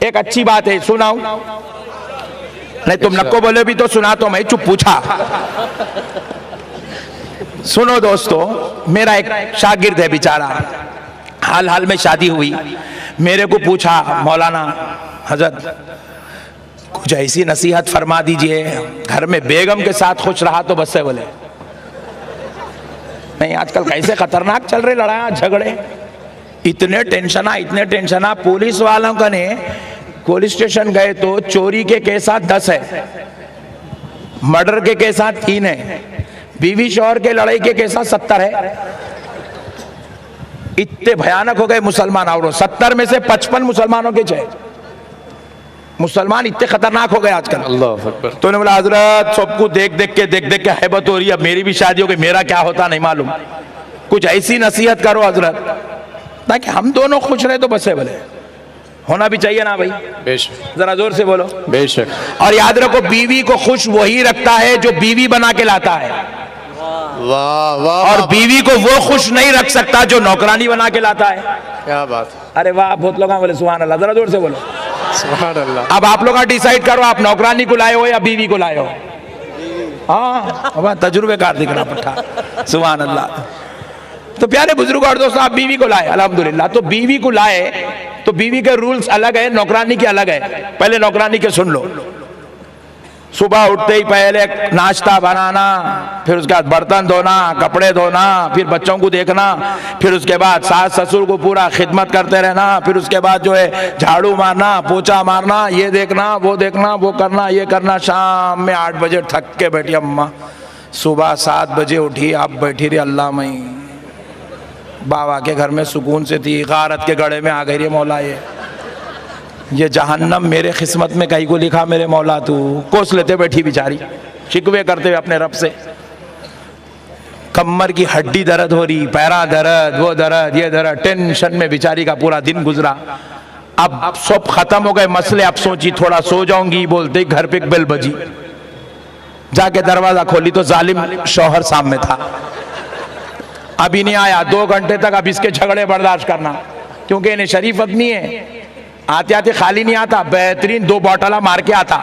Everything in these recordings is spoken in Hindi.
एक अच्छी बात है, सुनाऊं? नहीं तुम नको बोले भी तो सुना, तो मैं चुप पूछा। सुनो दोस्तों, मेरा एक शागिर्द है बेचारा, हाल में शादी हुई, मेरे को पूछा मौलाना हजरत कुछ ऐसी नसीहत फरमा दीजिए, घर में बेगम के साथ खुश रहा तो बस है। बोले नहीं, आजकल कैसे खतरनाक चल रहे लड़ाई झगड़े, इतने टेंशन। पुलिस वालों का ने पुलिस स्टेशन गए तो चोरी के केसात 10 है, मर्डर के केसात 3 है, बीवी शौहर के लड़ाई के केसात 70 है। इतने भयानक हो गए मुसलमान। और 70 में से 55 मुसलमानों के चाहे मुसलमान इतने खतरनाक हो गए आजकल। अल्लाह अकबर। तो उन्होंने बोला हजरत सबको देख देख के हैबत हो रही है, अब मेरी भी शादी हो गई, मेरा क्या होता नहीं मालूम, कुछ ऐसी नसीहत करो हजरत ताकि हम दोनों खुश रहे तो बस है। बोले होना भी चाहिए ना भाई? बेशक। जरा जोर से बोलो। बेशक। और याद रखो, बीवी को खुश वही रखता है जो बीवी बना के लाता है। वाह वाह। और बीवी को वो खुश नहीं रख सकता जो नौकरानी बना के लाता है। क्या बात। अरे वाह, बहुत लोग बोले सुभान अल्लाह। जरा जोर से बोलो सुभान अल्लाह। अब आप लोग डिसाइड करो, आप नौकरानी को लाए हो या बीवी को लाए हो? हाँ, तजुर्बेकार दिख रहा पट्टा। सुभान अल्लाह। तो प्यारे बुजुर्ग और दोस्तों, आप बीवी को लाए अल्हम्दुलिल्लाह। तो बीवी को लाए तो बीवी के रूल्स अलग है, नौकरानी के अलग है। पहले नौकरानी के सुन लो। सुबह उठते ही पहले नाश्ता बनाना, फिर उसके बाद बर्तन धोना, कपड़े धोना, फिर बच्चों को देखना, फिर उसके बाद सास ससुर को पूरा खिदमत करते रहना, फिर उसके बाद जो है झाड़ू मारना, पोछा मारना, ये देखना, वो करना, ये करना। शाम में 8 बजे थक के बैठी अम्मा, सुबह 7 बजे उठी, आप बैठी रही अल्लाह में। बाबा के घर में सुकून से थी, गारत के गड़े में आ गई रे मौला, ये जहन्नम मेरे किस्मत में कहीं को लिखा मेरे मौला तू। कोस लेते बैठी बेचारी, शिकवे करते हुए अपने रब से। कमर की हड्डी दर्द हो रही, पैरा दर्द, वो दर्द, ये दर्द, टेंशन में बेचारी का पूरा दिन गुजरा। अब सब खत्म हो गए मसले, अब सोची थोड़ा सो जाऊंगी, बोलते घर पे एक बेल बजी। जाके दरवाजा खोली तो जालिम शौहर सामने था, अभी नहीं आया। 2 घंटे तक अब इसके झगड़े बर्दाश्त करना, क्योंकि इन्हें शरीफ आदमी है, आते आते खाली नहीं आता, बेहतरीन 2 बॉटला मार के आता,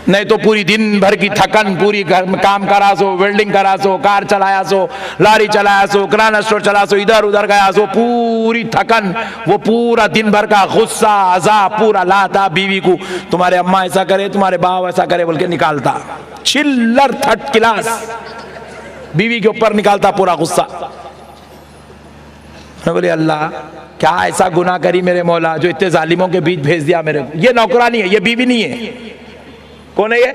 नहीं तो पूरी दिन भर की थकन, पूरी घर में काम करा सो, वेल्डिंग करा सो, कार चलाया सो, लारी चलाया सो, किराना स्टोर चला सो, इधर उधर गया सो, पूरी थकन, वो पूरा दिन भर का गुस्सा अज़ाब पूरा लाता बीवी को। तुम्हारे अम्मा ऐसा करे, तुम्हारे बाप ऐसा करे बोल के निकालता, चिल्लर 3rd क्लास बीवी के ऊपर निकालता पूरा गुस्सा। बोले अल्लाह क्या ऐसा गुनाह करी मेरे मौला जो इतने जालिमों के बीच भेज दिया मेरे को। ये नौकरानी है, ये बीवी नहीं है। कौन है ये?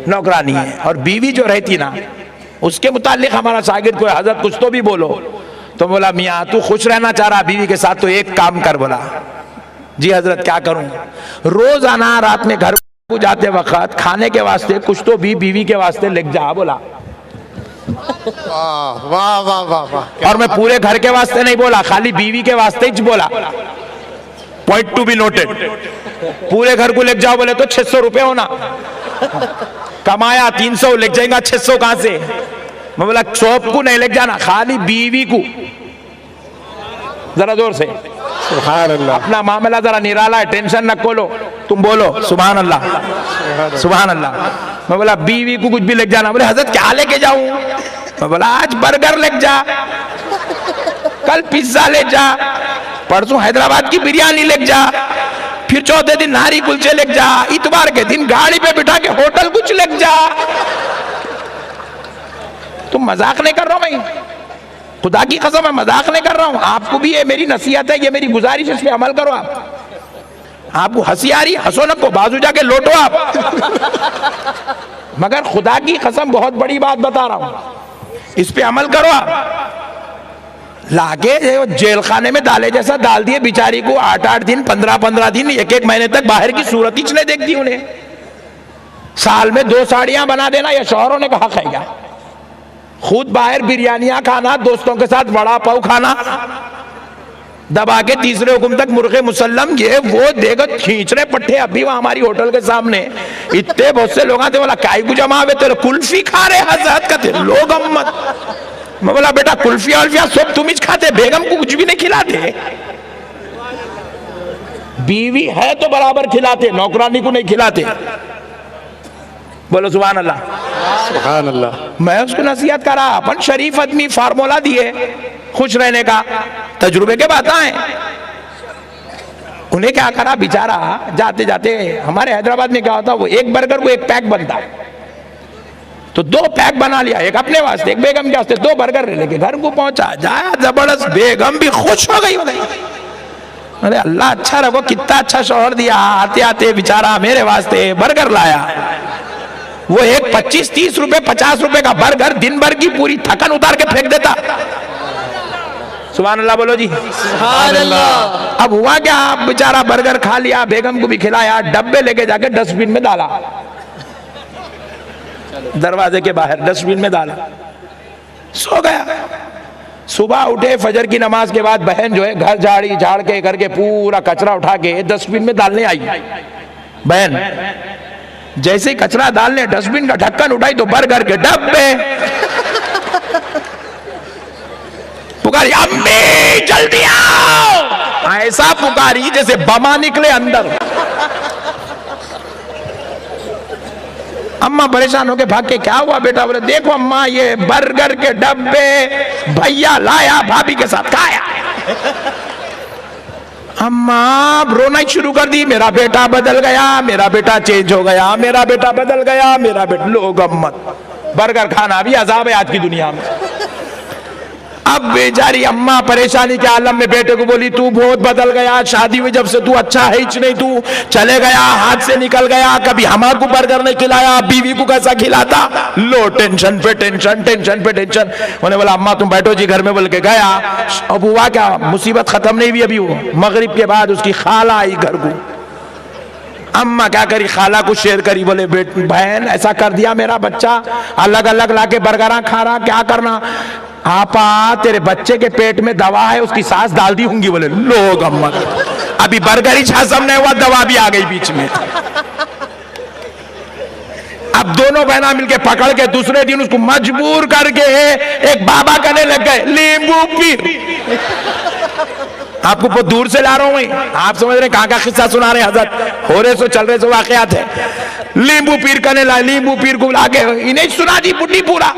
नौकरानी है। और बीवी जो रहती ना, उसके मुतालिक हमारा शागिर्द को हजरत कुछ तो भी बोलो, तो बोला मियाँ तू खुश रहना चाह रहा बीवी के साथ, तो एक काम कर। बोला जी हजरत क्या करूं? रोजाना रात में घर को जाते वक्त खाने के वास्ते कुछ तो भी बीवी के वास्ते लेके जा। बोला वाह वाह वाह वाह। और मैं पूरे घर के वास्ते नहीं बोला, खाली बीवी के वास्ते ही बोला। Point to be noted. पूरे घर को लेके जाओ बोले तो 600 रुपए होना, कमाया 300 लेके जाएगा, 600 कहां से? मैं बोला शॉप को नहीं लेके जाना, खाली बीवी को। जरा जोर से सुभान अल्लाह। अपना मामला जरा निराला है, टेंशन न खोलो, तुम बोलो सुभान अल्लाह सुभान अल्लाह। मैं बोला बीवी को कुछ भी लेके जाना। बोले हजरत क्या लेके जाऊं? मैं बोला आज बर्गर लेके जा, कल पिज्जा ले जा, परसों हैदराबाद की बिरयानी लेके जा, फिर चौथे दिन नारी कुलचे लेके जा, इतवार के दिन गाड़ी पे बिठा के होटल कुछ लेके जा। तुम मजाक नहीं कर रहा हूं, मैं खुदा की कसम मैं मजाक नहीं कर रहा हूं। आपको भी ये मेरी नसीहत है, ये मेरी गुजारिश, इस पे अमल करो। आपको हंसी आ रही, हंसो न को, बाजू जाके लौटो आप। मगर खुदा की कसम बहुत बड़ी बात बता रहा हूं, इस पे अमल करो आप। लाके जेल खाने में डाले जैसा डाल दिए बिचारी को, 8-8 दिन, 15-15 दिन, 1-1 महीने तक बाहर की सूरत ही नहीं देखती उन्हें। साल में 2 साड़ियां बना देना यह शौहरों ने कहा खाएगा। खुद बाहर बिरयानियां खाना, दोस्तों के साथ वड़ा पाव खाना, दबा के तीसरे हुक्म तक मुर्गे मुसल्लम, ये वो देगा खींच रहे पट्टे। अभी वहां हमारी होटल के सामने इतने बहुत से लोग आते, बोला काय को जमा हुए तेरे कुल्फी खा रहे हजरत का, तेरे लोग अम्मत मैं बोला बेटा कुल्फिया उल्फिया सब तुम ही खाते, बेगम को कुछ भी नहीं खिलाते? बीवी है तो बराबर खिलाते, नौकरानी को नहीं खिलाते। बोलो सुभान अल्लाह। सुभान अल्लाह। मैं उसको नसीहत करा, अपन शरीफ आदमी फार्मूला दिए खुश रहने का, तजुर्बे के बात आए। उन्हें क्या करा बेचारा, जाते जाते हमारे हैदराबाद में क्या होता, वो एक बर्गर को एक पैक बनता, तो 2 पैक बना लिया, एक अपने वास्ते एक बेगम के वास्ते, 2 बर्गर लेके घर को पहुंचा, जाया जबरदस्त, बेगम भी खुश हो गई। अरे अल्लाह अच्छा रखो, कितना अच्छा शौहर दिया, आते आते बेचारा मेरे वास्ते बर्गर लाया। वो एक 25-30 रुपए 50 रुपए का बर्गर दिन भर की पूरी थकन उतार के फेंक देता। सुभान अल्लाह बोलो जी। सुभान अल्लाह। अब हुआ क्या, बेचारा बर्गर खा लिया, बेगम को भी खिलाया, डब्बे लेके जाके डस्टबिन में डाला, दरवाजे के बाहर डस्टबिन में डाला, सो गया। सुबह उठे फजर की नमाज के बाद बहन जो है घर झाड़ी झाड़ के करके पूरा कचरा उठा के डस्टबिन में डालने आई। बहन जैसे ही कचरा डालने डस्टबिन का ढक्कन उठाई तो बर्गर के डब्बे, पुकारी अम्मी जल्दी आओ, ऐसा पुकारी जैसे बमा निकले अंदर। अम्मा परेशान होके भाग के, क्या हुआ बेटा? बोले देखो अम्मा ये बर्गर के डब्बे भैया लाया, भाभी के साथ खाया। अम्मा रोना ही शुरू कर दी, मेरा बेटा बदल गया, मेरा बेटा चेंज हो गया, मेरा बेटा बदल गया, मेरा बेटा। लोग अम्मत, बर्गर खाना भी अजाब है आज की दुनिया में। अब बेचारी अम्मा परेशानी के आलम में बेटे को बोली, तू बहुत बदल गया, शादी में जब से तू अच्छा है ही नहीं, तू चले गया, हाथ से निकल गया, कभी हमारे बर्गर नहीं खिलाया, बीवी को कैसा खिलाता। लो टेंशन पे टेंशन, टेंशन पे टेंशन। उन्हें बोला अम्मा तुम बैठो जी घर में, बोल के गया। अब हुआ क्या, मुसीबत खत्म नहीं हुई अभी, वो मगरिब के बाद उसकी खाला आई घर को। अम्मा क्या करी, खाला को शेयर करी, बोले बहन ऐसा कर दिया मेरा बच्चा, अलग अलग लाके बर्गर खा रहा, क्या करना? आपा तेरे बच्चे के पेट में दवा है, उसकी सांस डाल दी होंगी। बोले लोग अम्मा, अभी बर्गर ही हजम नहीं हुआ, दवा भी आ गई बीच में। अब दोनों बहना मिलके पकड़ के दूसरे दिन उसको मजबूर करके एक बाबा करने लग गए, नींबू पीर। आपको बहुत दूर से ला रहा हूं, आप समझ रहे कहां का किस्सा सुना रहे हजरत, हो रहे सो चल रहे सो वाकयात है। नींबू पीर करने ला, नींबू पीर को लाके इन्हें सुना दी बुढ़ी पूरा,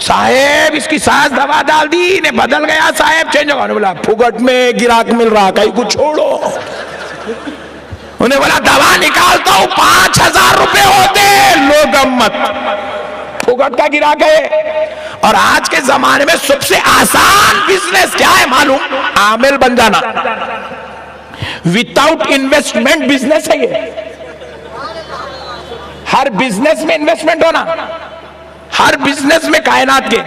साहेब इसकी सांस दवा डाल दी, इन्हें बदल गया साहेब, चेंज हो गया। बोला फुगट में गिराक मिल रहा, कहीं को छोड़ो। उन्हें बोला दवा निकालता हूं, 5000 रुपए होते। लोग अम्मत, फुगट का गिराक है। और आज के जमाने में सबसे आसान बिजनेस क्या है मालूम? आमिल बन जाना, विदाउट इन्वेस्टमेंट बिजनेस है ये। हर बिजनेस में इन्वेस्टमेंट होना, हर बिजनेस में कायनात के।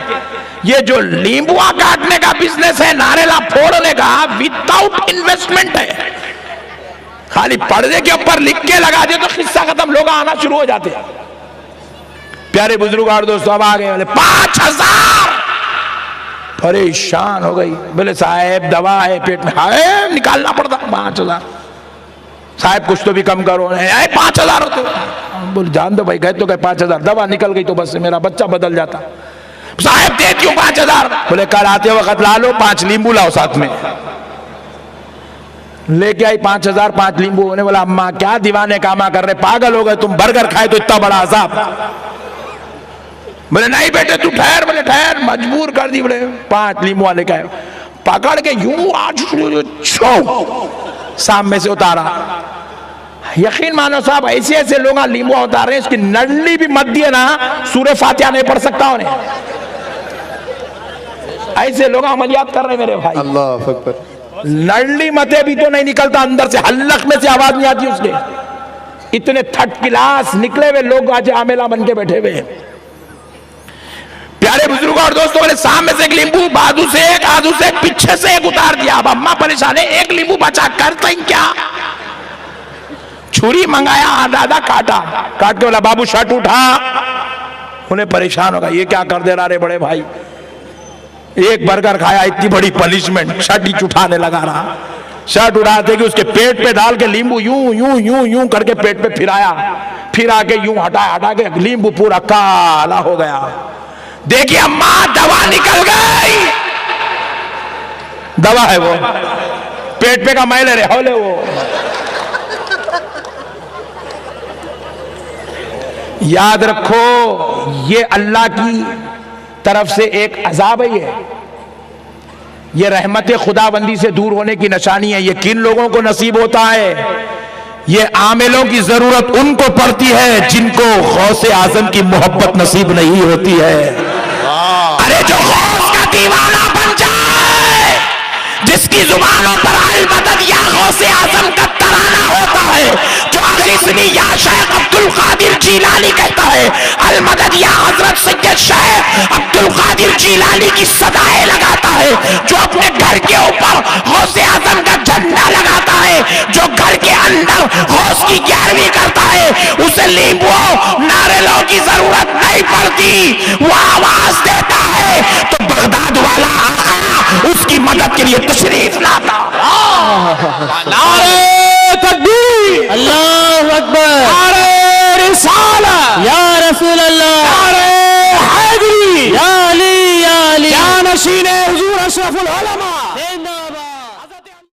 ये जो नींबुआ काटने का बिजनेस है, नारेला फोड़ने का, विदाउट इन्वेस्टमेंट है। खाली पर्दे के ऊपर लिख के लगा दे तो किस्सा खत्म, लोग आना शुरू हो जाते हैं। प्यारे बुजुर्ग और दोस्तों अब आ गए, बोले 5000। परेशान हो गई, बोले साहब दवा है पेट में, हाय निकालना पड़ता 5000। साहब कुछ तो भी कम करो, 5000 होते। बोले जान दो भाई, गए तो गए 5000, दवा निकल गई तो बस मेरा बच्चा बदल जाता। साहब दे क्यों 5000? बोले कल आते वक्त ला लो, 5 नींबू लाओ साथ में। लेके आई 5000, 5 नींबू। उन्हें बोला अम्मा क्या दीवाने कामा कर रहे, पागल हो गए तुम, बर्गर खाए तो इतना बड़ा अजाब। बोले नहीं बेटे तू ठहर। बोले ठहर, मजबूर कर दी। बोले 5 नींबू वाले का पकड़ के यूं आज सामने से उतारा। यकीन मानो साहब, ऐसे ऐसे लोग नींबू उतार रहे हैं, इसकी नडली भी मत दिए ना, सूरह फातिहा नहीं पढ़ सकता उन्हें। ऐसे लोग अमलियात कर रहे मेरे भाई। अल्लाह अकबर। नडली मते भी तो नहीं निकलता अंदर से, हल्लक में से आवाज नहीं आती उसके। इतने थर्ड क्लास निकले हुए लोग आज आमेला बन के बैठे हुए हैं। प्यारे बुजुर्ग और दोस्तों, बोले सामने से एक नींबू, बाजू से एक, आजू से एक, पीछे से एक उतार दिया। अब अम्मा परेशान है, एक नींबू बचा, करते ही क्या? छुरी मंगाया, आधा आधा काटा, काट के बोला बाबू शर्ट उठा। उन्हें परेशान होगा, ये क्या कर दे रहा रे बड़े भाई, एक बर्गर खाया इतनी बड़ी पनिशमेंट, शर्ट ही उठाने लगा रहा। शर्ट उड़ाते कि उसके पेट पे डाल के नींबू यूं यूं यूं यूं करके पेट पे फिराया, फिर आके यूं हटा के नींबू पूरा काला हो गया। देखिए अम्मा दवा निकल गई, दवा है वो, पेट पे का मैल है हौले वो। याद रखो ये अल्लाह की तरफ से एक अजाब है, ये रहमत खुदाबंदी से दूर होने की निशानी है। ये किन लोगों को नसीब होता है? ये आमिलों की जरूरत उनको पड़ती है जिनको गौसे आजम की मोहब्बत नसीब नहीं होती है। अरे जो गौस का दीवाना बन जाए, जिसकी जुबानों पर अल मदद या गौसे आजम का तराना होता है, जो अगली या शेख अब्दुल कादिर जीलानी कहता है, अल मदद या हजरत सैयद शेख अब्दुल कादिर जीलानी की सदाएं लगाता है, जो अपने घर के ऊपर गौसे आजम का झंडा लगाता है, जो घर के अंदर गौस की 11वीं करता है, उसे लींबू नारियलों की जरूरत नहीं पड़ती। वो आवाज देता है तो बगदाद वाला आका उसकी मदद के लिए तशरीफ लाता। नारे तकबीर, अल्लाहु अकबर, नारे रिसालत, या रसूल अल्लाह, नारे हैदरी, या अली, या अली, या नशीने हुजूर अशरफुल उलमा।